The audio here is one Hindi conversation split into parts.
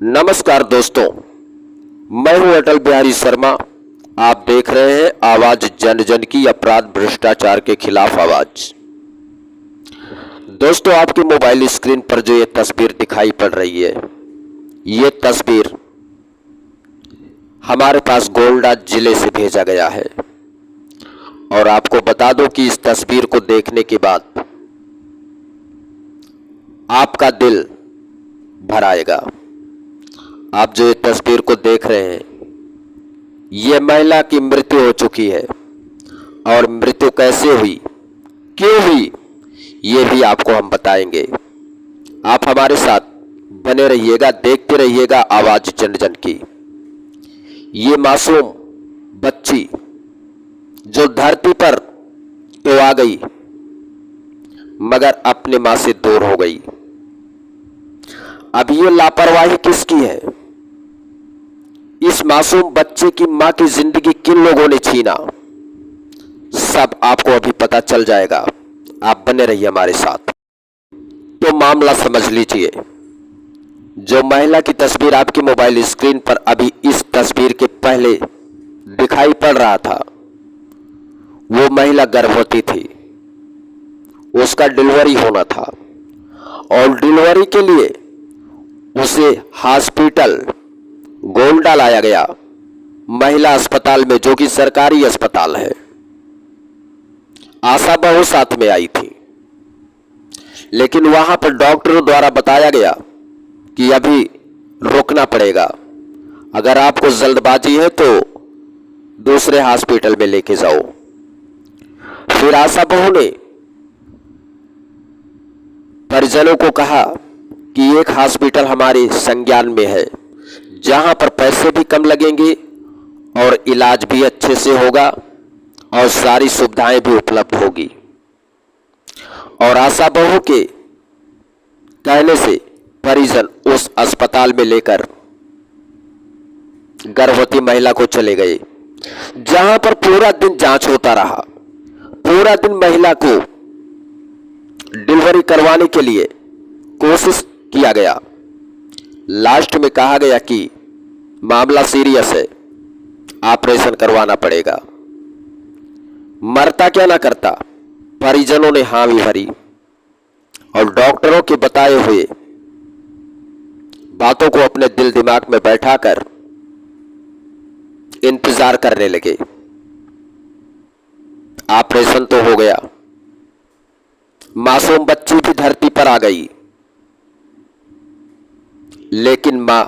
नमस्कार दोस्तों, मैं हूं अटल बिहारी शर्मा। आप देख रहे हैं आवाज जन जन की, अपराध भ्रष्टाचार के खिलाफ आवाज। दोस्तों, आपके मोबाइल स्क्रीन पर जो ये तस्वीर दिखाई पड़ रही है, ये तस्वीर हमारे पास गोंडा जिले से भेजा गया है। और आपको बता दो कि इस तस्वीर को देखने के बाद आपका दिल भर आएगा। आप जो ये तस्वीर को देख रहे हैं, ये महिला की मृत्यु हो चुकी है। और मृत्यु कैसे हुई, क्यों हुई, ये भी आपको हम बताएंगे। आप हमारे साथ बने रहिएगा, देखते रहिएगा आवाज जन जन की। ये मासूम बच्ची जो धरती पर तो आ गई, मगर अपने मां से दूर हो गई। अब ये लापरवाही किसकी है? इस मासूम बच्चे की मां की जिंदगी किन लोगों ने छीना, सब आपको अभी पता चल जाएगा। आप बने रहिए हमारे साथ। तो मामला समझ लीजिए। जो महिला की तस्वीर आपकी मोबाइल स्क्रीन पर अभी इस तस्वीर के पहले दिखाई पड़ रहा था, वो महिला गर्भवती थी। उसका डिलीवरी होना था और डिलीवरी के लिए उसे हॉस्पिटल गोंडा लाया गया, महिला अस्पताल में, जो कि सरकारी अस्पताल है। आशा बहू साथ में आई थी, लेकिन वहां पर डॉक्टरों द्वारा बताया गया कि अभी रुकना पड़ेगा। अगर आपको जल्दबाजी है तो दूसरे हॉस्पिटल में लेके जाओ। फिर आशा बहू ने परिजनों को कहा कि एक हॉस्पिटल हमारे संज्ञान में है, जहां पर पैसे भी कम लगेंगे और इलाज भी अच्छे से होगा और सारी सुविधाएं भी उपलब्ध होगी। और आशा बहू के कहने से परिजन उस अस्पताल में लेकर गर्भवती महिला को चले गए, जहां पर पूरा दिन जांच होता रहा। पूरा दिन महिला को डिलीवरी करवाने के लिए कोशिश किया गया। लास्ट में कहा गया कि मामला सीरियस है, ऑपरेशन करवाना पड़ेगा। मरता क्या ना करता, परिजनों ने हामी भरी और डॉक्टरों के बताए हुए बातों को अपने दिल दिमाग में बैठाकर इंतजार करने लगे। ऑपरेशन तो हो गया, मासूम बच्ची भी धरती पर आ गई, लेकिन मां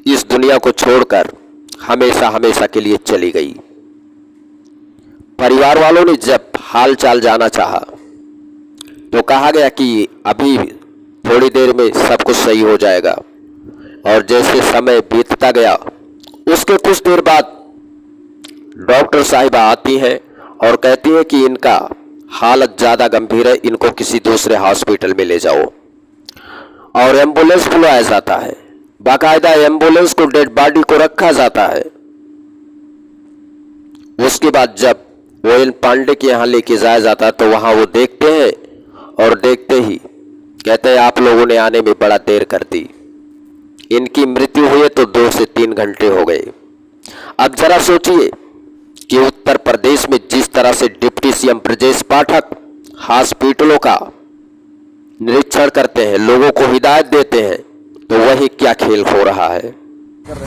इस दुनिया को छोड़कर हमेशा हमेशा के लिए चली गई। परिवार वालों ने जब हाल चाल जाना चाहा तो कहा गया कि अभी थोड़ी देर में सब कुछ सही हो जाएगा। और जैसे समय बीतता गया, उसके कुछ देर बाद डॉक्टर साहिबा आती हैं और कहती हैं कि इनका हालत ज़्यादा गंभीर है, इनको किसी दूसरे हॉस्पिटल में ले जाओ। और एम्बुलेंस बुलाया जाता है, बाकायदा एम्बुलेंस को, डेड बॉडी को रखा जाता है। उसके बाद जब ओएन पांडे के यहाँ लेके जाया जाता है तो वहां वो देखते हैं और देखते ही कहते हैं आप लोगों ने आने में बड़ा देर कर दी। इनकी मृत्यु हुई तो 2 से 3 घंटे हो गए। अब जरा सोचिए कि उत्तर प्रदेश में जिस तरह से डिप्टी सीएम ब्रजेश पाठक हॉस्पिटलों का निरीक्षण करते हैं, लोगों को हिदायत देते हैं, तो वही क्या खेल हो रहा है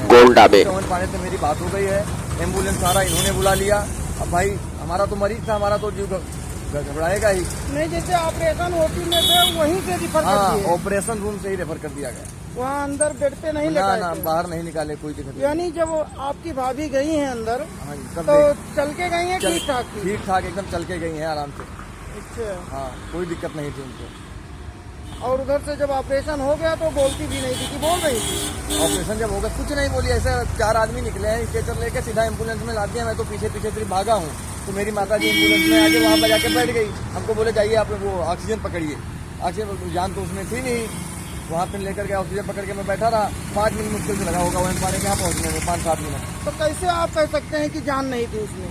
गोंडा में। से मेरी बात हो गई है, एम्बुलेंस सारा इन्होंने बुला लिया। अब भाई हमारा तो मरीज था, हमारा तो जीव घबराएगा ही नहीं। जैसे ऑपरेशन ओपी में थे वहीं से रिफर कर दिया, ऑपरेशन रूम से ही रेफर कर दिया गया। वहाँ अंदर बेड पे नहीं ना ना बाहर नहीं निकाले, कोई दिक्कत। यानी जब आपकी भाभी गई हैं अंदर, हाँ, तो चल के गई हैं, ठीक ठाक ठीक ठाक एकदम चल के गई हैं आराम से। अच्छा, हाँ, कोई दिक्कत नहीं थी उनको। और उधर से जब ऑपरेशन हो गया तो बोलती भी नहीं थी कि बोल रही थी? ऑपरेशन जब होगा कुछ नहीं बोली। ऐसे 4 आदमी निकले हैं, स्ट्रेचर लेके सीधा एम्बुलेंस में ला दिया। मैं तो पीछे पीछे फिर भागा हूँ, तो मेरी माता जी एम्बुलेंस में आके वहाँ पर जाके बैठ गई। हमको बोले जाइए आप वो ऑक्सीजन पकड़िए। ऑक्सीजन जान तो उसमें थी नहीं, वहाँ पे लेकर के ऑक्सीजन पकड़ के मैं बैठा रहा। 5 मिनट मुश्किल से लगा होगा वहीं पानी के यहाँ पहुँचने में, 5-7 मिनट। तो कैसे आप कह सकते हैं कि जान नहीं थी उसमें?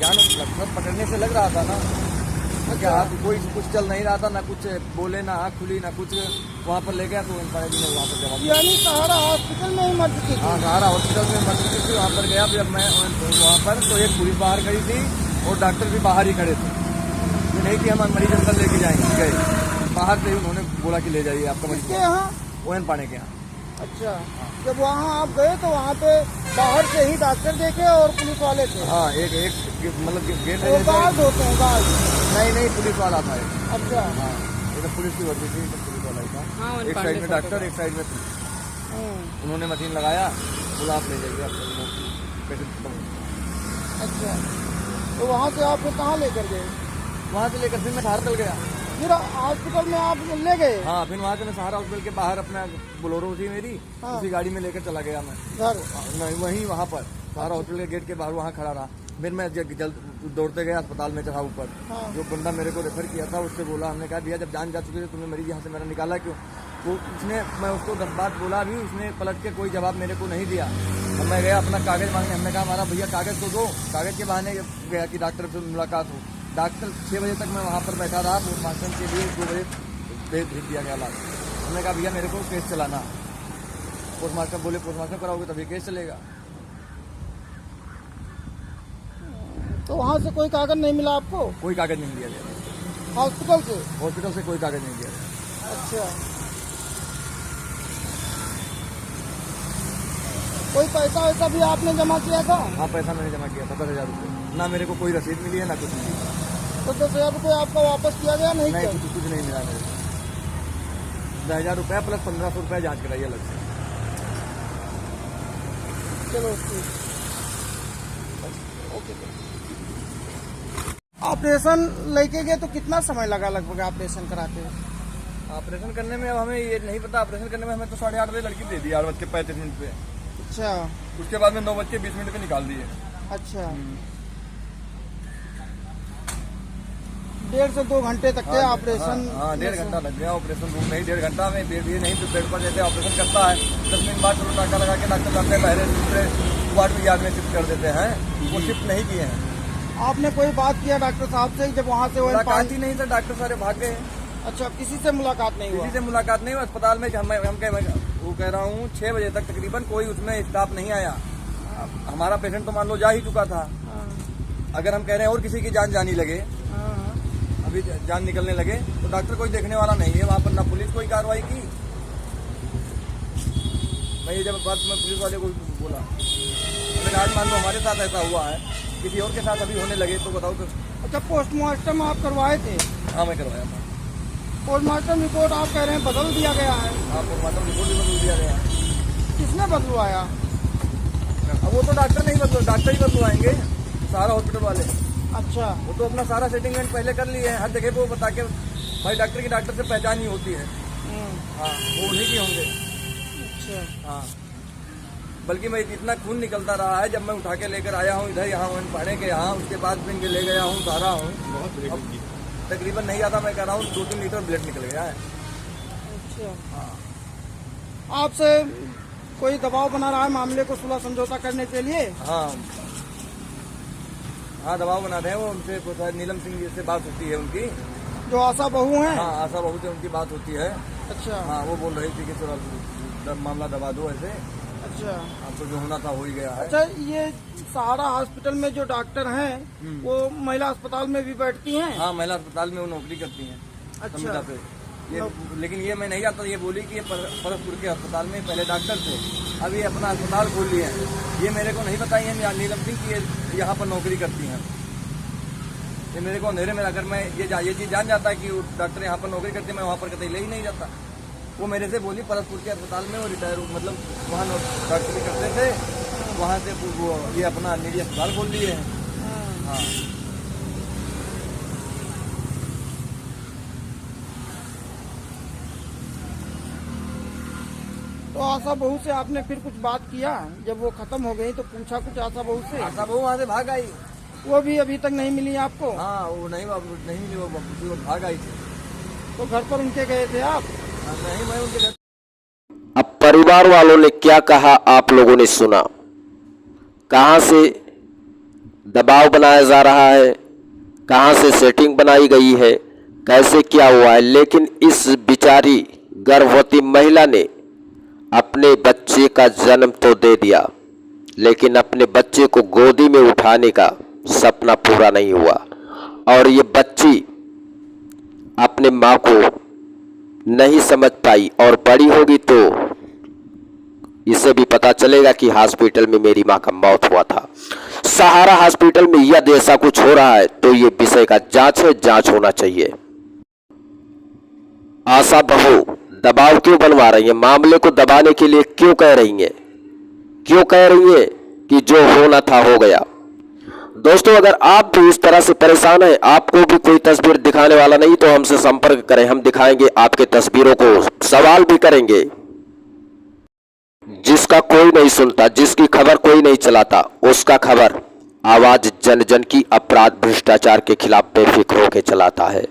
जान लगभग पकड़ने से लग रहा था ना। क्या हाथ कोई कुछ चल नहीं रहा था, ना कुछ बोले, ना आँख खुली, ना कुछ। वहाँ पर ले गया तो पाया जी ने वहाँ पर जवाब दिया। यानी सहारा हॉस्पिटल में ही मर चुकी थी। हाँ, सहारा हॉस्पिटल में मर चुकी थी। वहाँ पर गया, फिर मैं वहाँ पर तो एक पुलिस बाहर खड़ी थी और डॉक्टर भी बाहर ही खड़े थे। ये नहीं कि हम मरीज अंदर लेके जाएंगे, गए बाहर से ही उन्होंने बोला कि ले जाइए आपका मरीज। किसके यहाँ? ओएन पाने के यहाँ। अच्छा, जब वहाँ आप गए तो वहाँ पे बाहर से ही डॉक्टर देखे और पुलिस वाले थे? हाँ, एक मतलब गेट वो गार्ड होते हैं, गार्ड? नहीं, पुलिस वाला था एक। अच्छा। हाँ, एक पुलिस की वर्दी थी, तो पुलिस वाला ही था। एक साइड में डॉक्टर, एक साइड में पुलिस। उन्होंने मशीन लगाया, बोला आप ले जाइए आपका पेशेंट खत्म हो गया। अच्छा, तो वहाँ से आप फिर कहाँ लेकर गए? वहाँ से लेकर फिर मैं सहारा चल गया। फिर हॉस्पिटल में आप ले गए? हाँ, फिर वहाँ से मैं सहारा हॉस्पिटल के बाहर अपना बोलोरो थी मेरी, हाँ। उसी गाड़ी में लेकर चला गया मैं घर? नहीं, वहीं वहाँ पर सहारा हॉस्पिटल के गेट के बाहर वहाँ खड़ा रहा। फिर मैं जल्द दौड़ते गया, अस्पताल में चढ़ा ऊपर। हाँ। जो बंदा मेरे को रेफर किया था उससे बोला, हमने कहा भैया जब जान जा चुकी थी तुमने मरीज यहाँ से मेरा निकाला क्यों? वो उसने, मैं उसको 10 बात बोला भी, उसने पलट के कोई जवाब मेरे को नहीं दिया। अब मैं गया अपना कागज मांगने, हमने कहा हमारा भैया कागज तो दो। कागज के बहाने गया कि डॉक्टर से मुलाकात हो। डॉक्टर 6 बजे तक मैं वहाँ पर बैठा रहा, पोस्टमार्टम के लिए 2 बजे भेज दिया गया लाश। हमने कहा भैया मेरे को केस चलाना। पोस्टमार्टम बोले पोस्टमार्टम कराओगे तभी केस चलेगा। तो वहाँ से कोई कागज नहीं मिला आपको? कोई कागज नहीं दिया गया हॉस्पिटल से? हॉस्पिटल से, कोई कागज नहीं दिया गया। अच्छा, कोई पैसा वैसा भी आपने जमा किया था? हाँ, पैसा मैंने जमा किया था 10,000 रुपये। ना मेरे को कोई रसीद मिली है ना कुछ मिली। तो 10,000 रुपये आपका वापस किया गया? नहीं नहीं, किया? कुछ नहीं मिला मेरे को। 10,000 रुपये प्लस 1,500 रुपये जाँच कराई अलग से। चलो ठीक, ओके। ऑपरेशन लेके गए तो कितना समय लगा लगभग ऑपरेशन कराते हैं? ऑपरेशन करने में अब हमें ये नहीं पता। ऑपरेशन करने में हमें तो 8:30 बजे लड़की दे दी, 8:35 पे। अच्छा। उसके बाद में 9:20 पे निकाल दिए। अच्छा, 1.5 से 2 घंटे तक के ऑपरेशन? हाँ, 1.5 घंटा लग गया ऑपरेशन रूम में ही। 1.5 घंटा में ये नहीं तो बेड पर जैसे ऑपरेशन करता है 10 मिनट बाद चलो टाका लगा के डॉक्टर जाते हैं, पहले दूसरे वार्ड में यार्ड में शिफ्ट कर देते हैं। वो शिफ्ट नहीं किए हैं। आपने कोई बात किया डॉक्टर साहब से जब वहाँ से? मुलाकात ही नहीं था, डॉक्टर सारे भाग गए। अच्छा, किसी से मुलाकात नहीं हुआ? किसी से मुलाकात नहीं हुआ। अस्पताल में वो कह रहा हूँ 6 बजे तक तकरीबन कोई उसमें स्टाफ नहीं आया। हमारा पेशेंट तो मान लो जा ही चुका था। अगर हम कह रहे हैं और किसी की जान जाने लगे, अभी जान निकलने लगे, तो डॉक्टर कोई देखने वाला नहीं है वहाँ पर, ना पुलिस कोई कार्रवाई की। मैं ये जब बात मैं पुलिस वाले को बोला, मैंने आज मान लो हमारे साथ ऐसा हुआ है, किसी और के साथ अभी होने लगे तो बताओ तो। अच्छा, पोस्टमार्टम आप करवाए थे? हाँ, मैं करवाया था। पोस्टमार्टम रिपोर्ट आप कह रहे हैं बदल दिया गया है? हाँ, पोस्टमार्टम रिपोर्ट भी बदल दिया गया। किसने बदलवाया? अब वो तो डॉक्टर नहीं बदलो, डॉक्टर ही बदलवाएंगे, सारा हॉस्पिटल वाले। अच्छा, वो तो अपना सारा सेटिंगमेंट पहले कर लिए हैं। हर जगह पे वो बता के भाई डॉक्टर की डॉक्टर से पहचान ही होती है। हाँ, वो उन्हीं के होंगे। अच्छा। हाँ, बल्कि मैं इतना खून निकलता रहा है, जब मैं उठा के लेकर आया हूँ इधर, यहाँ पढ़ने के यहाँ, उसके बाद फिर ले गया हूँ, सारा हूँ। तकरीबन नहीं आता, मैं कह रहा हूँ 2-3 लीटर ब्लड निकल गया है। अच्छा, हाँ। आपसे कोई दबाव बना रहा है मामले को सुलह समझौता करने के लिए? हाँ, हाँ, दबाव बना रहे हैं वो। उनसे नीलम सिंह जी से बात होती है उनकी, जो आशा बहू हैं? हाँ, आशा बहू से उनकी बात होती है। अच्छा। हाँ, वो बोल रही थी कि थोड़ा मामला दबा दो ऐसे। अच्छा, आपको जो होना था हो ही गया है। अच्छा, ये सहारा हॉस्पिटल में जो डॉक्टर हैं वो महिला अस्पताल में भी बैठती हैं? हाँ, महिला अस्पताल में वो नौकरी करती हैं। अच्छा। संविदा पे ये, लेकिन ये मैं नहीं जानता। ये बोली कि ये परसपुर के अस्पताल में पहले डॉक्टर थे, अभी अपना अस्पताल खोल लिए हैं। ये मेरे को नहीं पता है नीलम सिंह की ये यहाँ पर नौकरी करती हैं। ये मेरे को अंधेरे में, अगर मैं ये चीज़ जान जाता है कि डॉक्टर यहाँ पर नौकरी करते हैं, मैं वहाँ पर कतई ले ही नहीं जाता। वो मेरे से बोली परसपुर के अस्पताल में वो रिटायर, मतलब वहाँ डॉक्टरी करते थे, वहाँ से वो ये अपना निजी अस्पताल खोल लिए हैं। हाँ, तो आशा बहू से आपने फिर कुछ बात किया? जब वो खत्म हो गई तो पूछा कुछ आशा बहू से? आशा बहू वहाँ से भाग आई। वो भी अभी तक नहीं मिली आपको? हाँ, वो नहीं मिली, वो भाग आई थी। तो घर पर उनके गए थे आप? नहीं, मैं उनके घर। अब परिवार वालों ने क्या कहा आप लोगों ने सुना। कहां से दबाव बनाया जा रहा है, कहाँ से सेटिंग बनाई गई है, कैसे क्या हुआ है, लेकिन इस बेचारी गर्भवती महिला ने अपने बच्चे का जन्म तो दे दिया, लेकिन अपने बच्चे को गोदी में उठाने का सपना पूरा नहीं हुआ। और ये बच्ची अपने माँ को नहीं समझ पाई और बड़ी होगी तो इसे भी पता चलेगा कि हॉस्पिटल में मेरी माँ का मौत हुआ था। सहारा हॉस्पिटल में यदि ऐसा कुछ हो रहा है तो ये विषय का जांच है, जांच होना चाहिए। आशा बहू दबाव क्यों बनवा रही है, मामले को दबाने के लिए क्यों कह रही है, क्यों कह रही है कि जो होना था हो गया। दोस्तों, अगर आप भी इस तरह से परेशान हैं, आपको भी कोई तस्वीर दिखाने वाला नहीं तो हमसे संपर्क करें, हम दिखाएंगे आपके तस्वीरों को, सवाल भी करेंगे। जिसका कोई नहीं सुनता, जिसकी खबर कोई नहीं चलाता, उसका खबर आवाज जन जन की अपराध भ्रष्टाचार के खिलाफ बेफिक्र होकर चलाता है।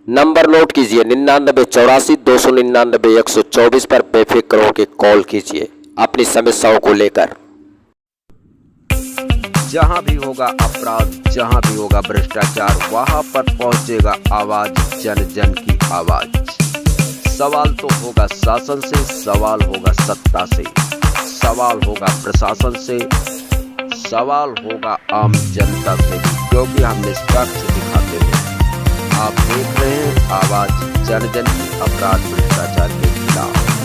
नंबर नोट कीजिए 9984 299 124 पर बेफिक्र होकर कॉल कीजिए अपनी समस्याओं को लेकर। जहां भी होगा अपराध, जहां भी होगा भ्रष्टाचार, वहां पर पहुंचेगा आवाज जन जन की आवाज। सवाल तो होगा शासन से, सवाल होगा सत्ता से, सवाल होगा प्रशासन से, सवाल होगा आम जनता से, क्योंकि हम निष्पक्ष दिखाते हैं। आप देख रहे हैं आवाज जन जन की अपराध भ्रष्टाचार के खिलाफ।